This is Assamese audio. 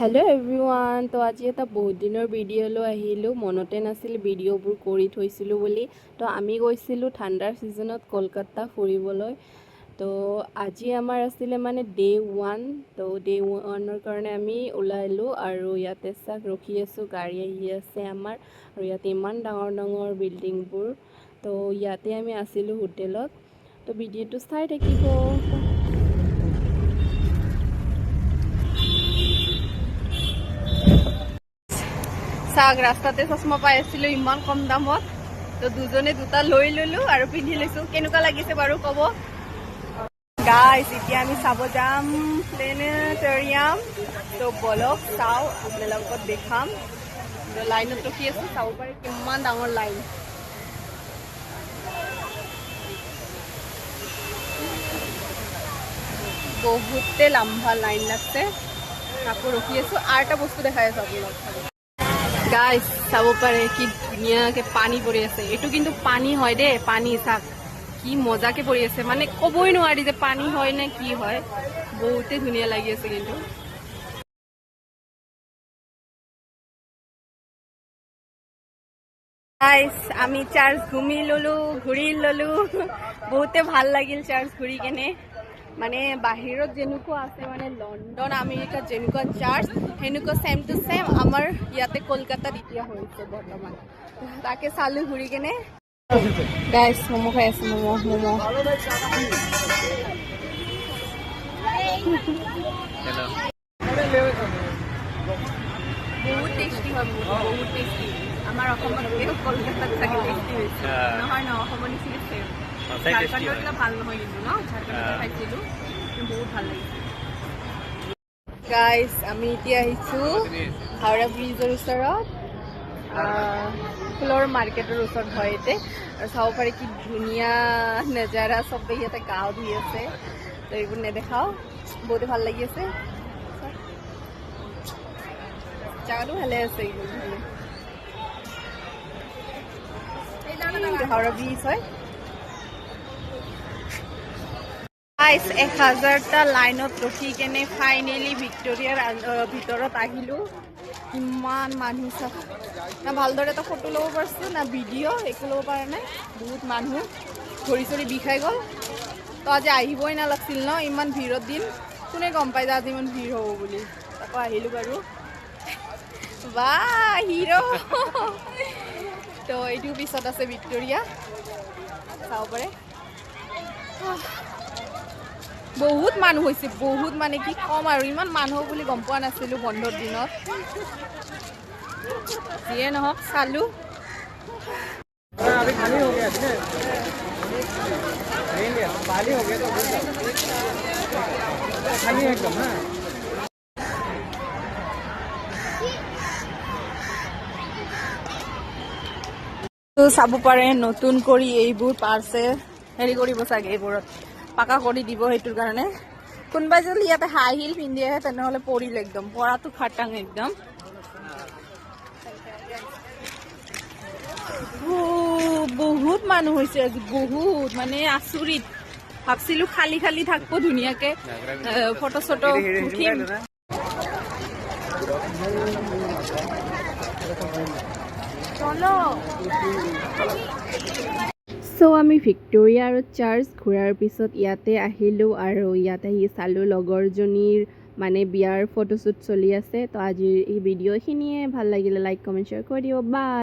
हेलो एवरीवन तो आज এটা বহুত দিনৰ ভিডিঅ'লৈ আহিলো মনতে নাছিল ভিডিঅ'বোৰ কৰি থৈছিলো বুলি তো আমি গৈছিলো ঠাণ্ডাৰ সিজনত কলকাতা ফুৰিবলৈ তো আজি আমাৰ আছিল মানে ডে 1 তো ডে 1ৰ কাৰণে আমি ওলাইলো আৰু ইয়াতে চাক ৰখি আছো গাড়ী আহি আছে আমাৰ আৰু ইয়াতে ইমান ডাঙৰ ডাঙৰ বিল্ডিংবোৰ তো ইয়াতে আমি আছিলো হোটেলত তো ভিডিঅ'টো চাই থাকিব साग रास्ताते चश्मा पाई आছিলো ইমান কম দামত তো দুজনে দুটা লৈ ললো আৰু পিন্ধি লৈছো কেনেকুৱা লাগিছে বাৰু কব গাইস এতিয়া আমি চাব যাম প্লেনেটৰিয়াম তো বলক চাও আপোনালোকক দেখাম তো লাইনত ৰখি আছো চাব পাৰে কিমান ডাঙৰ লাইন বহুতে লম্বা লাইন লাগছে আকৌ ৰখি আছো আৰু এটা বস্তু দেখাই আছো আপোনালোকক गाइस চাব পাৰে কি ধুনীয়াকে পানী পৰি আছে এটো কিন্তু পানী হয় দে পানী চাক কি মজাকে পৰি আছে মানে কবই নোৱাৰি যে পানী হয় না কি হয় বহুতে ধুনীয়া লাগি আছে কিন্তু गाइस আমি চার্চ ঘুমি ললো ঘুৰি ললো বহুতে ভাল লাগিল চাৰ্চ ঘুৰি কেনে মানে বাহিৰত যেনেকুৱা আছে মানে লন্ডন আমেৰিকাত যেনেকুৱা চাৰ্চ হেনেকুৱা সেম টু সেম আমাৰ ইয়াতে কলকাতাত এতিয়া হৈছে বৰ্তমান তাকে চালু ঘুৰি কেনে গাইস মোমো খাই আছে মোমো হেল্ল বহুত টেস্টি হয় বহুত টেস্টি আমাৰ অসমত কলকাতাত থাকে টেস্টি হৈছে নহয় ন অসমৰ নিচিনা সেম ঝাৰখণ্ডত ভাল নহয় কিন্তু ন ঝাৰখণ্ডত খাইছিলো বহুত ভাল লাগিছে গাইস আমি এতিয়া আহিছো হাওৰা ব্ৰিজৰ ওচৰত ফুলৰ মাৰ্কেটৰ ওচৰত হয় এতে আৰু চাব পাৰি কি ধুনীয়া নজাৰা সবে ইয়াতে গাঁও ধুই আছে তো এইবোৰ নেদেখাও বহুত ভাল লাগি আছে জাগাটো ভালে আছে হাওৰা ব্ৰিজ হয় गाइस 1000টা লাইনত ৰখি কেনে ফাইনালি ভিক্টোৰিয়াৰ ভিতৰত আহিলো ইমান মানুহ সব না ভালদৰে এটা ফটো ল'ব পাৰিছো না ভিডিঅ' একো ল'ব পৰা নাই বহুত মানুহ ঘড়ি চৰি বিষাই গ'ল তো আজি আহিবই না লাগছিল ন ইমান ভিৰত দিন কোনে গম পাই যে আজি ইমান ভিৰ হ'ব বুলি তাকো আহিলো বাৰু বাহ হিৰো তো এইটো পিছত আছে ভিক্টোৰিয়া চাব পাৰে বহুত মানুহ হৈছে বহুত মানে কি কম আৰু ইমান মানুহ বুলি গম পোৱা নাছিলো বন্ধৰ দিনত যিয়ে নহওক চালো खाली हो गया खाली हो गया तो खाली एकदम हाँ তো চাব পাৰে নতুন কৰি এইবোৰ পাৰছে হেৰি কৰিব চাগে এইবোৰত পাকা কৰি দিব হেতুৰ কাৰণে কোনবাই যদি ইয়াতে হাই হিল পিন্ধি আহে তেনেহলে পৰিল একদম পৰাটো খাটাং একদম বহুত মানুহ হৈছে আজি বহুত মানে আচৰিত ভাবছিলো খালি খালি থাকবো ধুনীয়াকে ফটো চটো উঠিম চলো সো আমি ভিক্টোৰিয়া আৰু চাৰ্চ ঘূৰাৰ পিছত ইয়াতে আহিলো আৰু ইয়াতে আহি চালো লগৰজনীৰ মানে বিয়াৰ ফটোশ্বুট চলি আছে তো আজিৰ এই ভিডিঅ'খিনিয়ে ভাল লাগিলে লাইক কমেণ্ট শ্বেয়াৰ কৰি দিও বাই